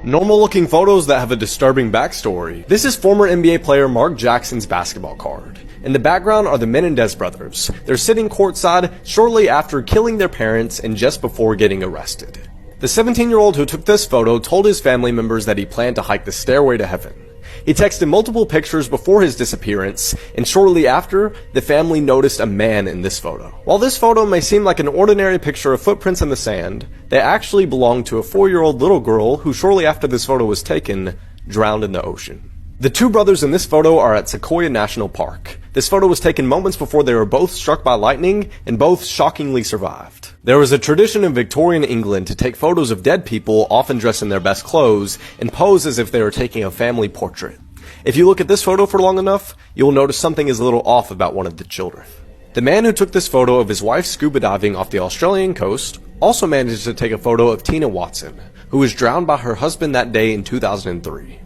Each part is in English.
Normal looking photos that have a disturbing backstory. This is former NBA player Mark Jackson's basketball card. In the background are the Menendez brothers. They're sitting courtside shortly after killing their parents and just before getting arrested. The 17-year-old who took this photo told his family members that he planned to hike the stairway to heaven. He texted multiple pictures before his disappearance, and shortly after, the family noticed a man in this photo. While this photo may seem like an ordinary picture of footprints in the sand, they actually belong to a 4-year-old little girl who shortly after this photo was taken, drowned in the ocean. The two brothers in this photo are at Sequoia National Park. This photo was taken moments before they were both struck by lightning, and both shockingly survived. There was a tradition in Victorian England to take photos of dead people, often dressed in their best clothes, and pose as if they were taking a family portrait. If you look at this photo for long enough, you'll notice something is a little off about one of the children. The man who took this photo of his wife scuba diving off the Australian coast also managed to take a photo of Tina Watson, who was drowned by her husband that day in 2003.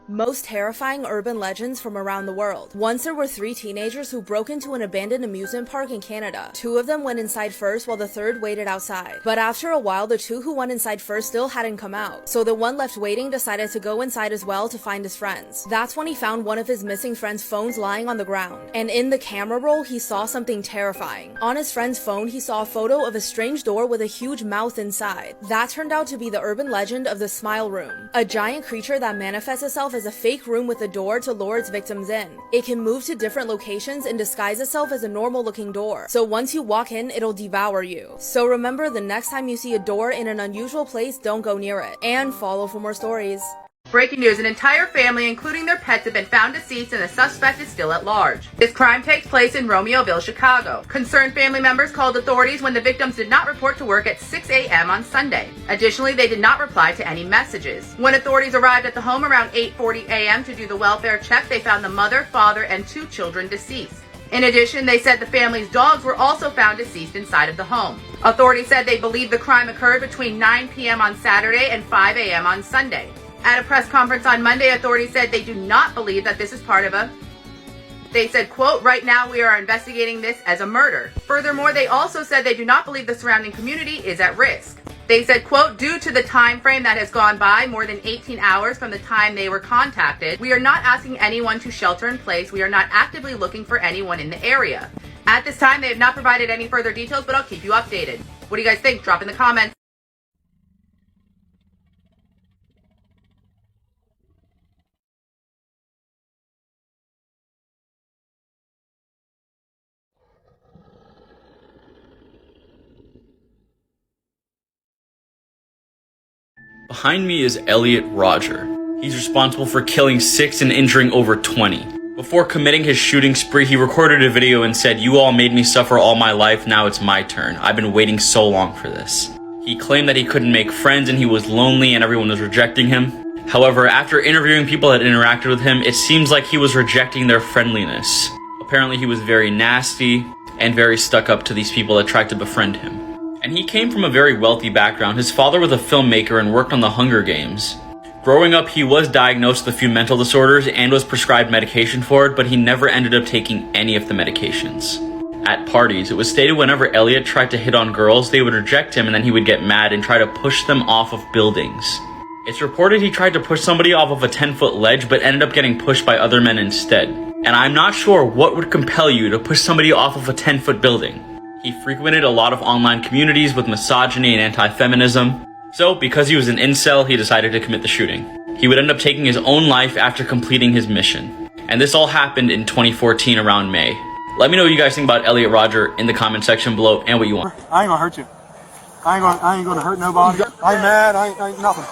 Most terrifying urban legends from around the world. Once there were 3 teenagers who broke into an abandoned amusement park in Canada. 2 of them went inside first while the third waited outside. But after a while, the 2 who went inside first still hadn't come out. So the one left waiting decided to go inside as well to find his friends. That's when he found one of his missing friend's phones lying on the ground. And in the camera roll, he saw something terrifying. On his friend's phone, he saw a photo of a strange door with a huge mouth inside. That turned out to be the urban legend of the Smile Room. A giant creature that manifests itself as a fake room with a door to lure its victims in. It can move to different locations and disguise itself as a normal looking door. So once you walk in, it'll devour you. So remember, the next time you see a door in an unusual place, don't go near it. And follow for more stories. Breaking news, an entire family, including their pets, have been found deceased and the suspect is still at large. This crime takes place in Romeoville, Chicago. Concerned family members called authorities when the victims did not report to work at 6 a.m. on Sunday. Additionally, they did not reply to any messages. When authorities arrived at the home around 8:40 a.m. to do the welfare check, they found the mother, father, and 2 children deceased. In addition, they said the family's dogs were also found deceased inside of the home. Authorities said they believe the crime occurred between 9 p.m. on Saturday and 5 a.m. on Sunday. At a press conference on Monday, authorities said they do not believe that this is part of They said, quote, "Right now we are investigating this as a murder." Furthermore, they also said they do not believe the surrounding community is at risk. They said, quote, "Due to the time frame that has gone by, more than 18 hours from the time they were contacted, we are not asking anyone to shelter in place. We are not actively looking for anyone in the area." At this time, they have not provided any further details, but I'll keep you updated. What do you guys think? Drop in the comments. Behind me is Elliot Rodger. He's responsible for killing 6 and injuring over 20. Before committing his shooting spree, he recorded a video and said, "You all made me suffer all my life, now it's my turn. I've been waiting so long for this." He claimed that he couldn't make friends and he was lonely and everyone was rejecting him. However, after interviewing people that interacted with him, it seems like he was rejecting their friendliness. Apparently he was very nasty and very stuck up to these people that tried to befriend him. And he came from a very wealthy background. His father was a filmmaker and worked on the Hunger Games. Growing up, he was diagnosed with a few mental disorders and was prescribed medication for it, but he never ended up taking any of the medications. At parties, it was stated whenever Elliot tried to hit on girls, they would reject him and then he would get mad and try to push them off of buildings. It's reported he tried to push somebody off of a 10-foot ledge, but ended up getting pushed by other men instead. And I'm not sure what would compel you to push somebody off of a 10-foot building. He frequented a lot of online communities with misogyny and anti-feminism. So, because he was an incel, he decided to commit the shooting. He would end up taking his own life after completing his mission. And this all happened in 2014 around May. Let me know what you guys think about Elliot Rodger in the comment section below and what you want. I ain't gonna hurt you. I ain't gonna hurt nobody. I ain't mad, I ain't nothing.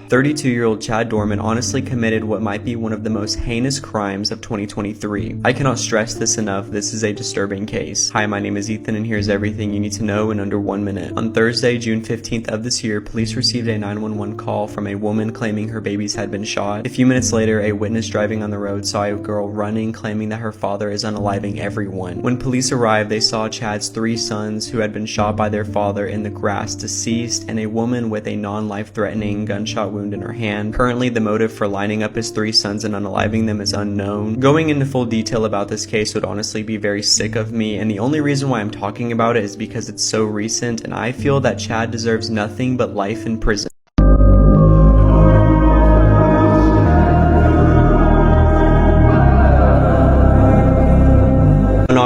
32-year-old Chad Dorman honestly committed what might be one of the most heinous crimes of 2023. I cannot stress this enough, this is a disturbing case. Hi, my name is Ethan and here's everything you need to know in under 1 minute. On Thursday, June 15th of this year, police received a 911 call from a woman claiming her babies had been shot. A few minutes later, a witness driving on the road saw a girl running, claiming that her father is unaliving everyone. When police arrived, they saw Chad's 3 sons who had been shot by their father in the grass deceased, and a woman with a non-life-threatening gunshot wound in her hand. Currently, the motive for lining up his 3 sons and unaliving them is unknown. Going into full detail about this case would honestly be very sick of me, and the only reason why I'm talking about it is because it's so recent, and I feel that Chad deserves nothing but life in prison.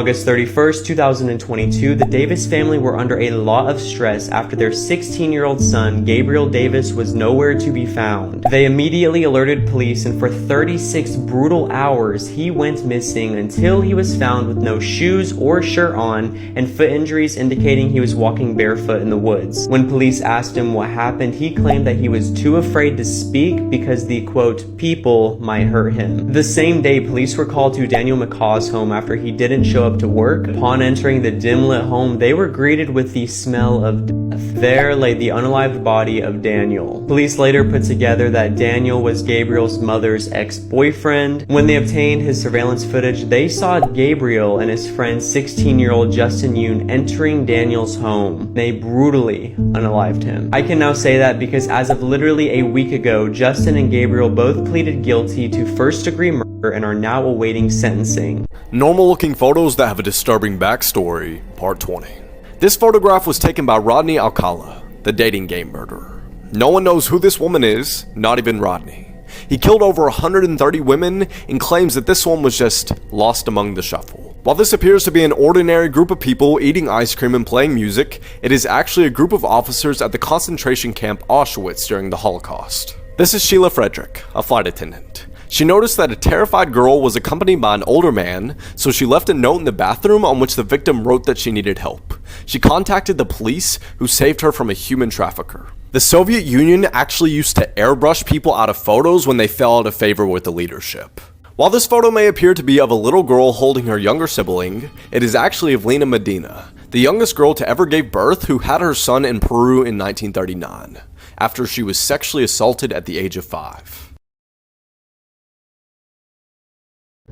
August 31st, 2022, the Davis family were under a lot of stress after their 16-year-old son, Gabriel Davis, was nowhere to be found. They immediately alerted police, and for 36 brutal hours, he went missing until he was found with no shoes or shirt on and foot injuries indicating he was walking barefoot in the woods. When police asked him what happened, he claimed that he was too afraid to speak because the, quote, people might hurt him. The same day, police were called to Daniel McCaw's home after he didn't show up to work. Upon entering the dim-lit home, they were greeted with the smell of death. There lay the unalived body of Daniel. Police later put together that Daniel was Gabriel's mother's ex-boyfriend. When they obtained his surveillance footage, they saw Gabriel and his friend 16-year-old Justin Yoon entering Daniel's home. They brutally unalived him. I can now say that because as of literally a week ago, Justin and Gabriel both pleaded guilty to first-degree murder and are now awaiting sentencing. Normal looking photos that have a disturbing backstory, part 20. This photograph was taken by Rodney Alcala, the dating game murderer. No one knows who this woman is, not even Rodney. He killed over 130 women and claims that this one was just lost among the shuffle. While this appears to be an ordinary group of people eating ice cream and playing music, it is actually a group of officers at the concentration camp Auschwitz during the Holocaust. This is Sheila Frederick, a flight attendant. She noticed that a terrified girl was accompanied by an older man, so she left a note in the bathroom on which the victim wrote that she needed help. She contacted the police, who saved her from a human trafficker. The Soviet Union actually used to airbrush people out of photos when they fell out of favor with the leadership. While this photo may appear to be of a little girl holding her younger sibling, it is actually of Lena Medina, the youngest girl to ever give birth, who had her son in Peru in 1939, after she was sexually assaulted at the age of 5.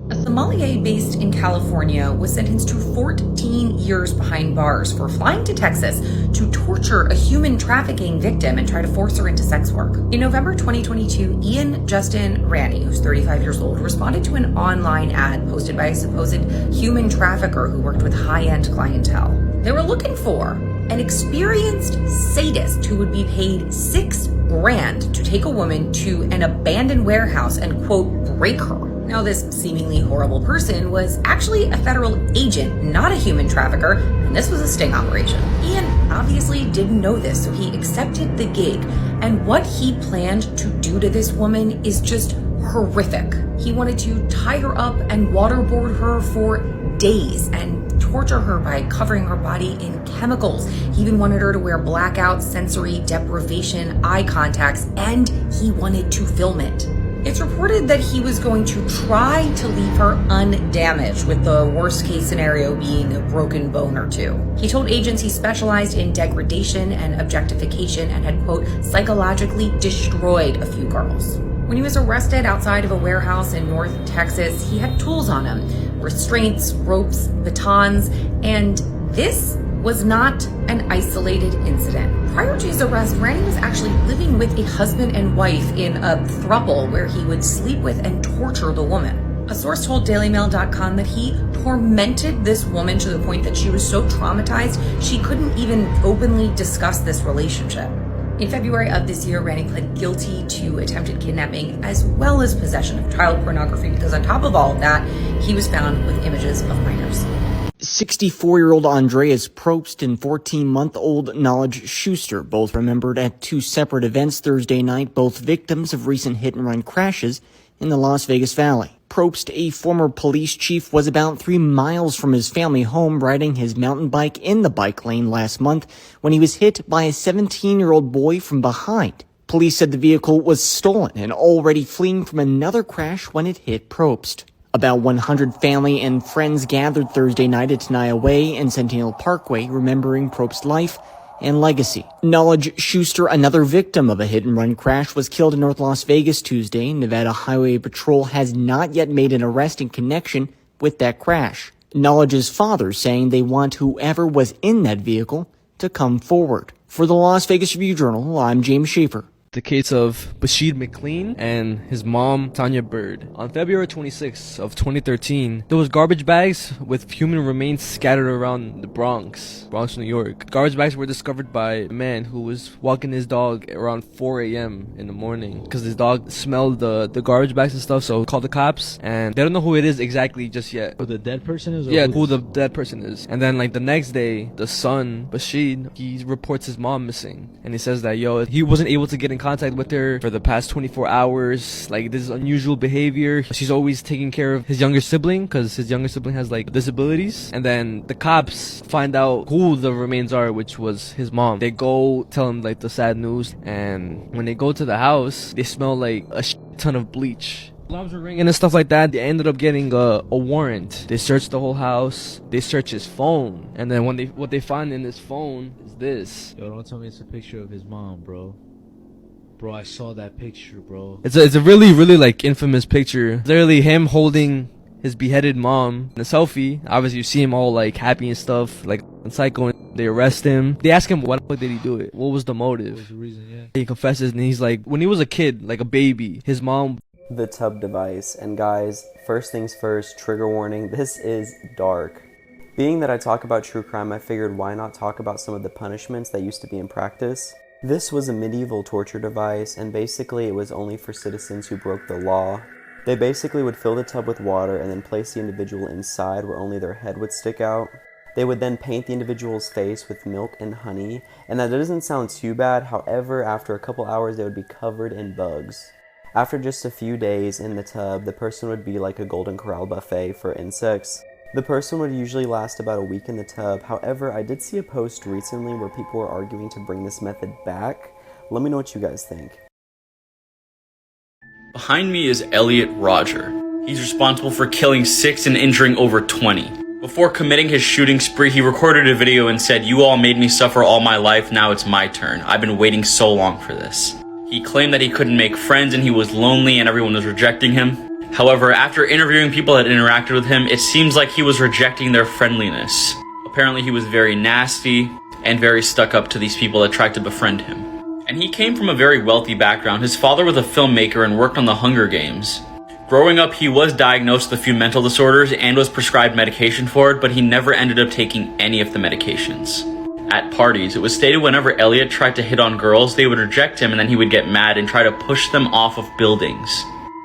A sommelier based in California was sentenced to 14 years behind bars for flying to Texas to torture a human trafficking victim and try to force her into sex work. In November 2022, Ian Justin Ranney, who's 35 years old, responded to an online ad posted by a supposed human trafficker who worked with high-end clientele. They were looking for an experienced sadist who would be paid $6,000 to take a woman to an abandoned warehouse and, quote, break her. Now, this seemingly horrible person was actually a federal agent, not a human trafficker, and this was a sting operation. Ian obviously didn't know this, so he accepted the gig, and what he planned to do to this woman is just horrific. He wanted to tie her up and waterboard her for days and torture her by covering her body in chemicals. He even wanted her to wear blackout, sensory deprivation, eye contacts, and he wanted to film it. It's reported that he was going to try to leave her undamaged, with the worst case scenario being a broken bone or two. He told agents he specialized in degradation and objectification and had, quote, psychologically destroyed a few girls. When he was arrested outside of a warehouse in North Texas, he had tools on him, restraints, ropes, batons, and this was not an isolated incident. Prior to his arrest, Ranney was actually living with a husband and wife in a throuple where he would sleep with and torture the woman. A source told DailyMail.com that he tormented this woman to the point that she was so traumatized she couldn't even openly discuss this relationship. In February of this year, Ranney pled guilty to attempted kidnapping as well as possession of child pornography because on top of all of that, he was found with images of minors. 64-year-old Andreas Probst and 14-month-old Knowledge Schuster, both remembered at two separate events Thursday night, both victims of recent hit-and-run crashes in the Las Vegas Valley. Probst, a former police chief, was about 3 miles from his family home riding his mountain bike in the bike lane last month when he was hit by a 17-year-old boy from behind. Police said the vehicle was stolen and already fleeing from another crash when it hit Probst. About 100 family and friends gathered Thursday night at Tenaya Way and Centennial Parkway, remembering Probst's life and legacy. Knowledge Schuster, another victim of a hit-and-run crash, was killed in North Las Vegas Tuesday. Nevada Highway Patrol has not yet made an arrest in connection with that crash. Knowledge's father saying they want whoever was in that vehicle to come forward. For the Las Vegas Review-Journal, I'm James Schaefer. The case of Bashir McLean and his mom, Tanya Bird. On February 26th of 2013, there was garbage bags with human remains scattered around the Bronx, New York. Garbage bags were discovered by a man who was walking his dog around 4 a.m. in the morning because his dog smelled the garbage bags and stuff, so he called the cops, and they don't know who it is exactly just yet. Who the dead person is? Yeah, who the dead person is. And then like the next day, the son, Bashir, he reports his mom missing, and he says that he wasn't able to get in contact with her for the past 24 hours. Like, this is unusual behavior. She's always taking care of his younger sibling because his younger sibling has like disabilities. And then the cops find out who the remains are, which was his mom. They go tell him like the sad news, and when they go to the house, they smell like a ton of bleach. Alarms were ringing and stuff like that. They ended up getting a warrant. They searched the whole house. They searched his phone, and then what they find in his phone is this. Yo, don't tell me it's a picture of his mom, bro. Bro, I saw that picture, bro. It's a really, really like infamous picture. Literally him holding his beheaded mom in a selfie. Obviously you see him all like happy and stuff, like psycho, and they arrest him. They ask him, why the fuck did he do it? What was the motive? What was the reason? Yeah. He confesses, and he's like, when he was a kid, like a baby, his mom... The tub device. And guys, first things first, trigger warning, this is dark. Being that I talk about true crime, I figured why not talk about some of the punishments that used to be in practice. This was a medieval torture device, and basically it was only for citizens who broke the law. They basically would fill the tub with water and then place the individual inside where only their head would stick out. They would then paint the individual's face with milk and honey, and that doesn't sound too bad. However, after a couple hours they would be covered in bugs. After just a few days in the tub, the person would be like a Golden Corral buffet for insects. The person would usually last about a week in the tub. However, I did see a post recently where people were arguing to bring this method back. Let me know what you guys think. Behind me is Elliot Rodger. He's responsible for killing 6 and injuring over 20. Before committing his shooting spree, he recorded a video and said, "You all made me suffer all my life, now it's my turn. I've been waiting so long for this." He claimed that he couldn't make friends and he was lonely and everyone was rejecting him. However, after interviewing people that interacted with him, it seems like he was rejecting their friendliness. Apparently he was very nasty and very stuck up to these people that tried to befriend him. And he came from a very wealthy background. His father was a filmmaker and worked on the Hunger Games. Growing up, he was diagnosed with a few mental disorders and was prescribed medication for it, but he never ended up taking any of the medications. At parties, it was stated whenever Elliot tried to hit on girls, they would reject him and then he would get mad and try to push them off of buildings.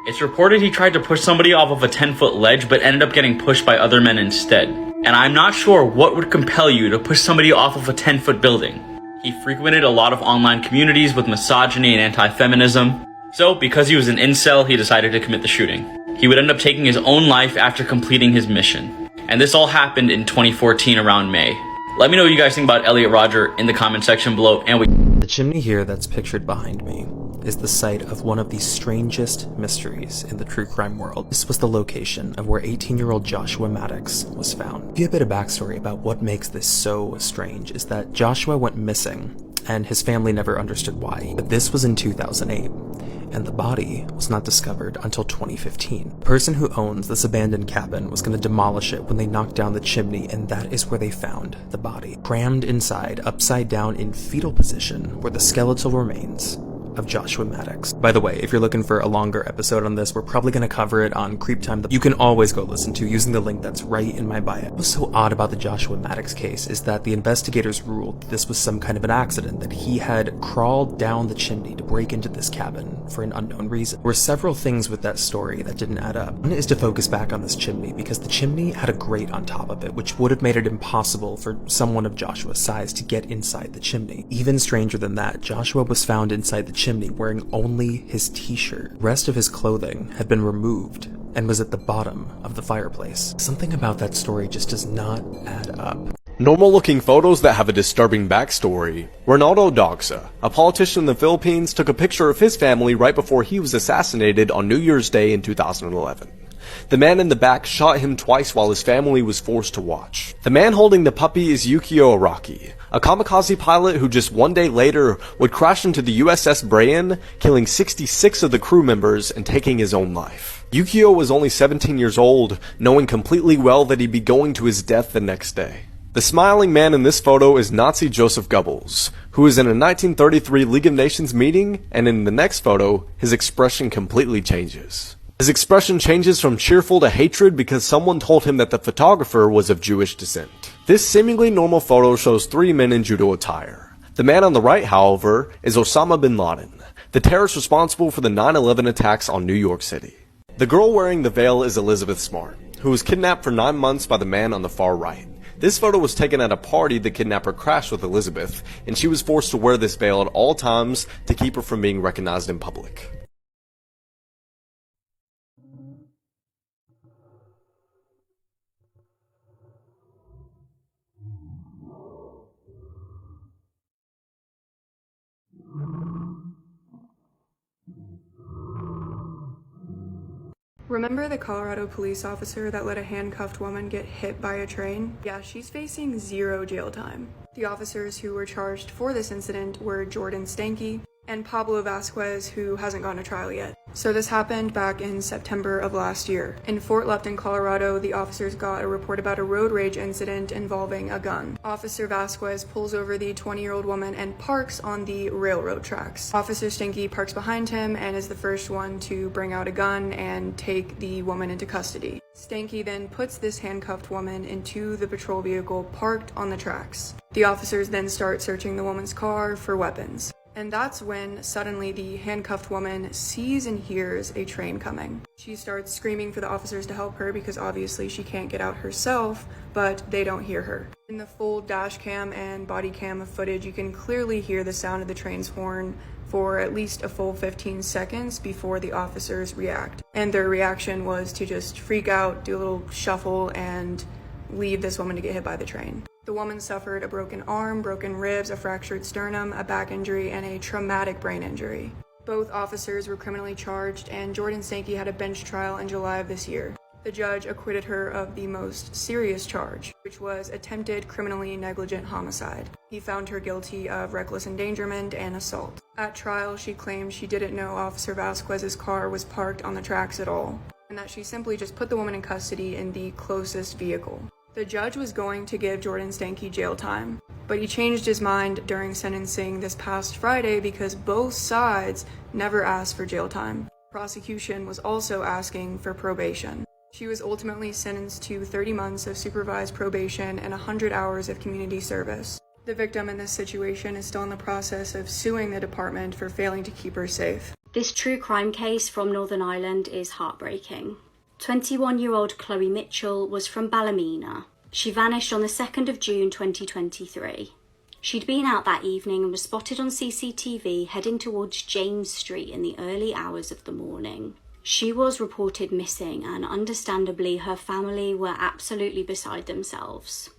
It's reported he tried to push somebody off of a 10-foot ledge but ended up getting pushed by other men instead. And I'm not sure what would compel you to push somebody off of a 10-foot building. He frequented a lot of online communities with misogyny and anti-feminism. So, because he was an incel, he decided to commit the shooting. He would end up taking his own life after completing his mission. And this all happened in 2014 around May. Let me know what you guys think about Elliot Rodger in the comment section below, and The chimney here that's pictured behind me is the site of one of the strangest mysteries in the true crime world. This was the location of where 18-year-old Joshua Maddox was found. To give you a bit of backstory about what makes this so strange is that Joshua went missing and his family never understood why. But this was in 2008. And the body was not discovered until 2015. The person who owns this abandoned cabin was going to demolish it when they knocked down the chimney, and that is where they found the body. Crammed inside, upside down in fetal position, were the skeletal remains of Joshua Maddox. By the way, if you're looking for a longer episode on this, we're probably going to cover it on Creep Time that you can always go listen to using the link that's right in my bio. What's so odd about the Joshua Maddox case is that the investigators ruled that this was some kind of an accident, that he had crawled down the chimney to break into this cabin for an unknown reason. There were several things with that story that didn't add up. One is to focus back on this chimney because the chimney had a grate on top of it, which would have made it impossible for someone of Joshua's size to get inside the chimney. Even stranger than that, Joshua was found inside the chimney wearing only his t-shirt. The rest of his clothing had been removed and was at the bottom of the fireplace. Something about that story just does not add up. Normal looking photos that have a disturbing backstory. Ronaldo Dogsa, a politician in the Philippines, took a picture of his family right before he was assassinated on New Year's Day in 2011. The man in the back shot him twice while his family was forced to watch. The man holding the puppy is Yukio Araki, a kamikaze pilot who just one day later would crash into the USS Brian, killing 66 of the crew members and taking his own life. Yukio was only 17 years old, knowing completely well that he'd be going to his death the next day. The smiling man in this photo is Nazi Joseph Goebbels, who is in a 1933 League of Nations meeting, and in the next photo, his expression completely changes. His expression changes from cheerful to hatred because someone told him that the photographer was of Jewish descent. This seemingly normal photo shows three men in judo attire. The man on the right, however, is Osama bin Laden, the terrorist responsible for the 9/11 attacks on New York City. The girl wearing the veil is Elizabeth Smart, who was kidnapped for 9 months by the man on the far right. This photo was taken at a party the kidnapper crashed with Elizabeth, and she was forced to wear this veil at all times to keep her from being recognized in public. Remember the Colorado police officer that let a handcuffed woman get hit by a train? Yeah, she's facing 0 jail time. The officers who were charged for this incident were Jordan Stanky and Pablo Vasquez, who hasn't gone to trial yet. So this happened back in September of last year. In Fort Lupton, Colorado, the officers got a report about a road rage incident involving a gun. Officer Vasquez pulls over the 20-year-old woman and parks on the railroad tracks. Officer Stanky parks behind him and is the first one to bring out a gun and take the woman into custody. Stanky then puts this handcuffed woman into the patrol vehicle parked on the tracks. The officers then start searching the woman's car for weapons. And that's when suddenly the handcuffed woman sees and hears a train coming. She starts screaming for the officers to help her because obviously she can't get out herself, but they don't hear her. In the full dash cam and body cam footage, you can clearly hear the sound of the train's horn for at least a full 15 seconds before the officers react. And their reaction was to just freak out, do a little shuffle, and leave this woman to get hit by the train. The woman suffered a broken arm, broken ribs, a fractured sternum, a back injury, and a traumatic brain injury. Both officers were criminally charged, and Jordan Stanky had a bench trial in July of this year. The judge acquitted her of the most serious charge, which was attempted criminally negligent homicide. He found her guilty of reckless endangerment and assault. At trial, she claimed she didn't know Officer Vasquez's car was parked on the tracks at all, and that she simply just put the woman in custody in the closest vehicle. The judge was going to give Jordan Stanky jail time, but he changed his mind during sentencing this past Friday because both sides never asked for jail time. Prosecution was also asking for probation. She was ultimately sentenced to 30 months of supervised probation and 100 hours of community service. The victim in this situation is still in the process of suing the department for failing to keep her safe. This true crime case from Northern Ireland is heartbreaking. 21-year-old Chloe Mitchell was from Ballymena. She vanished on the 2nd of June 2023. She'd been out that evening and was spotted on CCTV heading towards James Street in the early hours of the morning. She was reported missing, and understandably her family were absolutely beside themselves.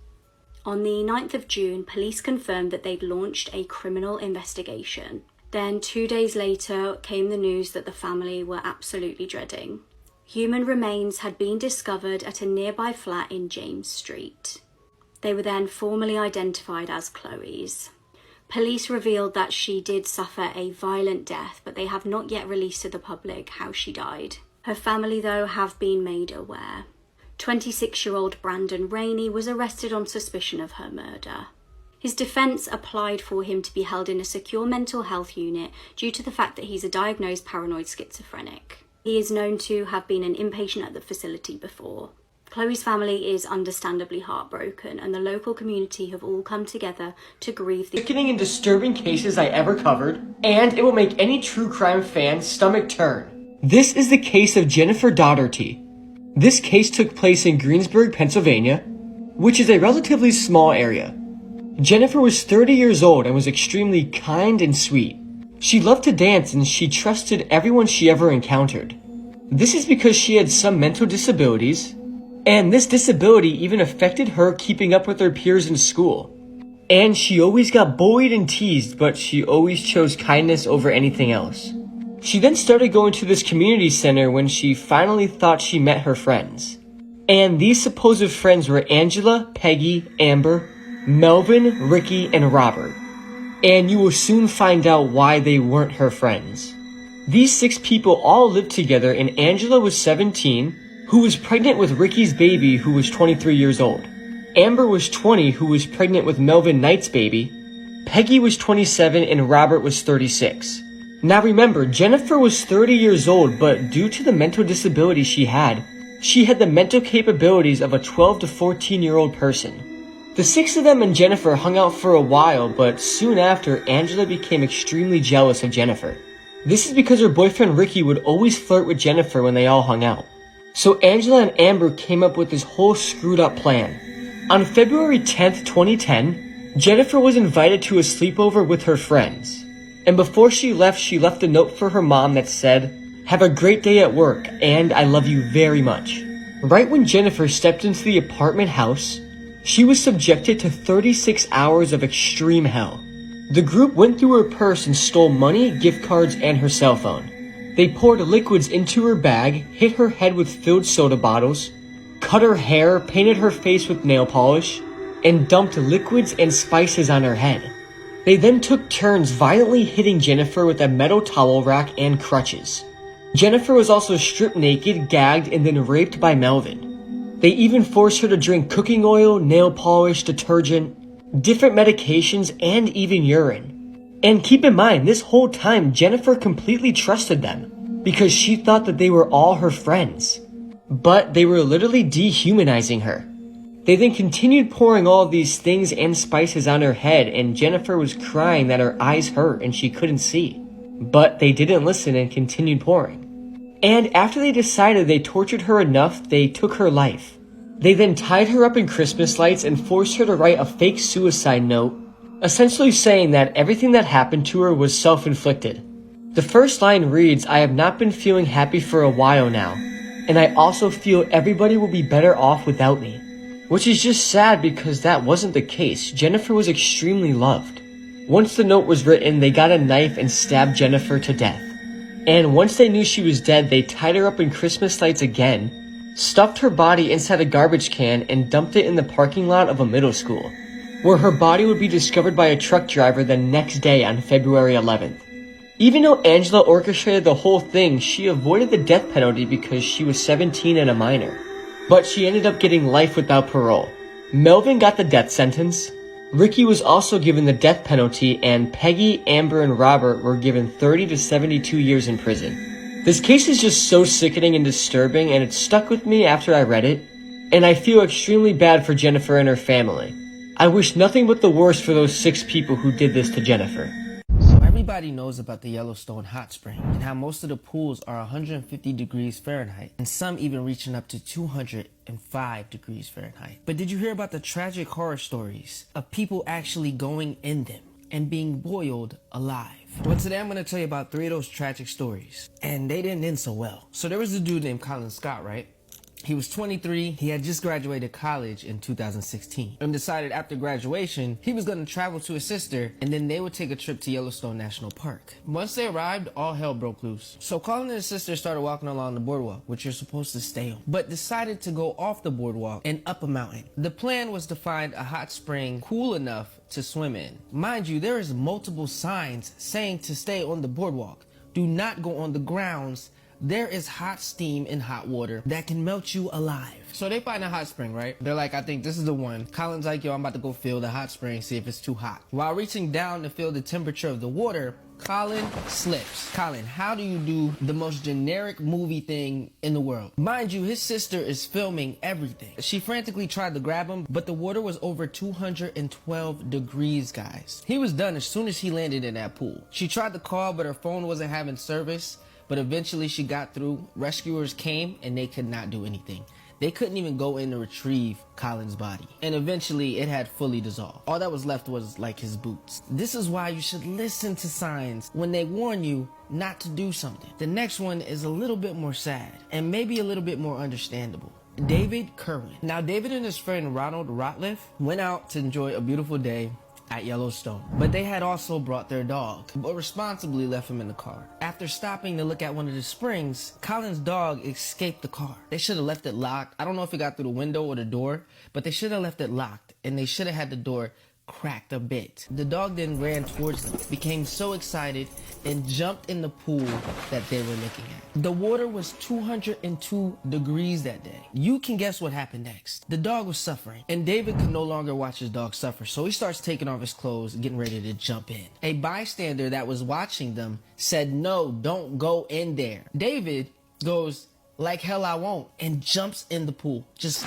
On the 9th of June, police confirmed that they'd launched a criminal investigation. Then 2 days later came the news that the family were absolutely dreading. Human remains had been discovered at a nearby flat in James Street. They were then formally identified as Chloe's. Police revealed that she did suffer a violent death, but they have not yet released to the public how she died. Her family, though, have been made aware. 26-year-old Brandon Rainey was arrested on suspicion of her murder. His defence applied for him to be held in a secure mental health unit due to the fact that he's a diagnosed paranoid schizophrenic. He is known to have been an inpatient at the facility before. Chloe's family is understandably heartbroken, and the local community have all come together to grieve the sickening and disturbing cases I ever covered, and it will make any true crime fan's stomach turn. This is the case of Jennifer Doherty. This case took place in Greensburg, Pennsylvania, which is a relatively small area. Jennifer was 30 years old and was extremely kind and sweet. She loved to dance and she trusted everyone she ever encountered. This is because she had some mental disabilities, and this disability even affected her keeping up with her peers in school. And she always got bullied and teased, but she always chose kindness over anything else. She then started going to this community center when she finally thought she met her friends. And these supposed friends were Angela, Peggy, Amber, Melvin, Ricky, and Robert. And you will soon find out why they weren't her friends. These 6 people all lived together, and Angela was 17, who was pregnant with Ricky's baby, who was 23 years old. Amber was 20, who was pregnant with Melvin Knight's baby. Peggy was 27 and Robert was 36. Now remember, Jennifer was 30 years old, but due to the mental disability she had the mental capabilities of a 12 to 14-year-old person. The six of them and Jennifer hung out for a while, but soon after, Angela became extremely jealous of Jennifer. This is because her boyfriend Ricky would always flirt with Jennifer when they all hung out. So Angela and Amber came up with this whole screwed up plan. On February 10th, 2010, Jennifer was invited to a sleepover with her friends. And before she left a note for her mom that said, "Have a great day at work, and I love you very much." Right when Jennifer stepped into the apartment house, she was subjected to 36 hours of extreme hell. The group went through her purse and stole money, gift cards, and her cell phone. They poured liquids into her bag, hit her head with filled soda bottles, cut her hair, painted her face with nail polish, and dumped liquids and spices on her head. They then took turns violently hitting Jennifer with a metal towel rack and crutches. Jennifer was also stripped naked, gagged, and then raped by Melvin. They even forced her to drink cooking oil, nail polish, detergent, different medications, and even urine. And keep in mind, this whole time, Jennifer completely trusted them because she thought that they were all her friends. But they were literally dehumanizing her. They then continued pouring all of these things and spices on her head, and Jennifer was crying that her eyes hurt and she couldn't see. But they didn't listen and continued pouring. And after they decided they tortured her enough, they took her life. They then tied her up in Christmas lights and forced her to write a fake suicide note, essentially saying that everything that happened to her was self-inflicted. The first line reads, "I have not been feeling happy for a while now, and I also feel everybody will be better off without me." Which is just sad because that wasn't the case. Jennifer was extremely loved. Once the note was written, they got a knife and stabbed Jennifer to death. And once they knew she was dead, they tied her up in Christmas lights again, stuffed her body inside a garbage can, and dumped it in the parking lot of a middle school, where her body would be discovered by a truck driver the next day on February 11th. Even though Angela orchestrated the whole thing, she avoided the death penalty because she was 17 and a minor. But she ended up getting life without parole. Melvin got the death sentence. Ricky was also given the death penalty, and Peggy, Amber, and Robert were given 30 to 72 years in prison. This case is just so sickening and disturbing, and it stuck with me after I read it, and I feel extremely bad for Jennifer and her family. I wish nothing but the worst for those 6 people who did this to Jennifer. Everybody knows about the Yellowstone hot spring and how most of the pools are 150 degrees Fahrenheit and some even reaching up to 205 degrees Fahrenheit. But did you hear about the tragic horror stories of people actually going in them and being boiled alive? Well, today I'm going to tell you about 3 of those tragic stories, and they didn't end so well. So there was a dude named Colin Scott, right? He was 23, he had just graduated college in 2016, and decided after graduation, he was going to travel to his sister, and then they would take a trip to Yellowstone National Park. Once they arrived, all hell broke loose. So Colin and his sister started walking along the boardwalk, which you're supposed to stay on, but decided to go off the boardwalk and up a mountain. The plan was to find a hot spring cool enough to swim in. Mind you, there is multiple signs saying to stay on the boardwalk. Do not go on the grounds. There is hot steam and hot water that can melt you alive. So they find a hot spring, right? They're like, I think this is the one. Colin's like, yo, I'm about to go feel the hot spring, see if it's too hot. While reaching down to feel the temperature of the water, Colin slips. Colin, how do you do the most generic movie thing in the world? Mind you, his sister is filming everything. She frantically tried to grab him, but the water was over 212 degrees, guys. He was done as soon as he landed in that pool. She tried to call, but her phone wasn't having service. But eventually she got through. Rescuers came and they could not do anything. They couldn't even go in to retrieve Colin's body. And eventually it had fully dissolved. All that was left was like his boots. This is why you should listen to signs when they warn you not to do something. The next one is a little bit more sad and maybe a little bit more understandable. David Kerwin. Now David and his friend Ronald Rotliff went out to enjoy a beautiful day at Yellowstone, but they had also brought their dog, but responsibly left him in the car. After stopping to look at one of the springs, Colin's dog escaped the car. They should have left it locked. I don't know if it got through the window or the door, but they should have left it locked, and they should have had the door cracked a bit. The dog then ran towards them, became so excited, and jumped in the pool that they were looking at. The water was 202 degrees that day. You can guess what happened next. The dog was suffering, and David could no longer watch his dog suffer, so he starts taking off his clothes, getting ready to jump in. A bystander that was watching them said, "No, don't go in there." David goes, "Like hell I won't," and jumps in the pool. Just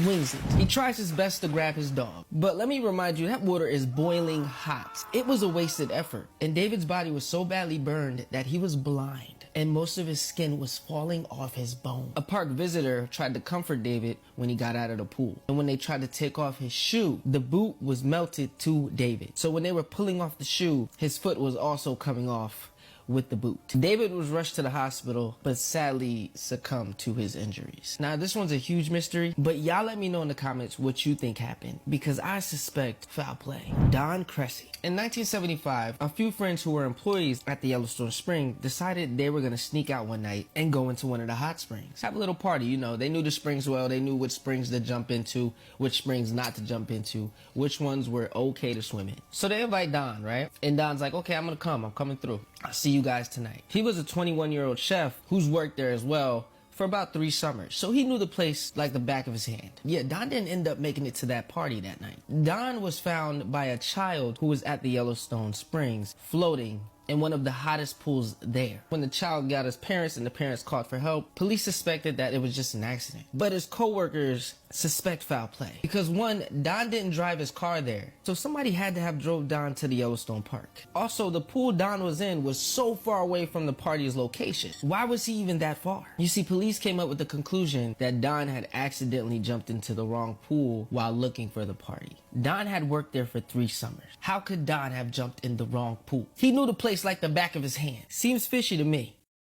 wings it. He tries his best to grab his dog. But let me remind you, that water is boiling hot. It was a wasted effort. And David's body was so badly burned that he was blind, and most of his skin was falling off his bone. A park visitor tried to comfort David when he got out of the pool. And when they tried to take off his shoe, the boot was melted to David. So when they were pulling off the shoe, his foot was also coming off with the boot. David was rushed to the hospital, but sadly succumbed to his injuries. Now, this one's a huge mystery, but y'all let me know in the comments what you think happened, because I suspect foul play. Don Cressy. In 1975, a few friends who were employees at the Yellowstone Spring decided they were gonna sneak out one night and go into one of the hot springs. Have a little party, you know, they knew the springs well, they knew which springs to jump into, which springs not to jump into, which ones were okay to swim in. So they invite Don, right? And Don's like, "Okay, I'm coming through. I'll see you guys tonight." He was a 21-year-old chef who's worked there as well for about 3 summers, so he knew the place like the back of his hand. Yeah, Don didn't end up making it to that party that night. Don was found by a child who was at the Yellowstone Springs, floating in one of the hottest pools there. When the child got his parents and the parents called for help, police suspected that it was just an accident. But his co-workers suspect foul play because, one, Don didn't drive his car there, so somebody had to have drove Don to the Yellowstone Park. Also, the pool Don was in was so far away from the party's location. Why was he even that far? You see, police came up with the conclusion that Don had accidentally jumped into the wrong pool while looking for the party. Don had worked there for 3 summers. How could Don have jumped in the wrong pool? He knew the place like the back of his hand. Seems fishy to me.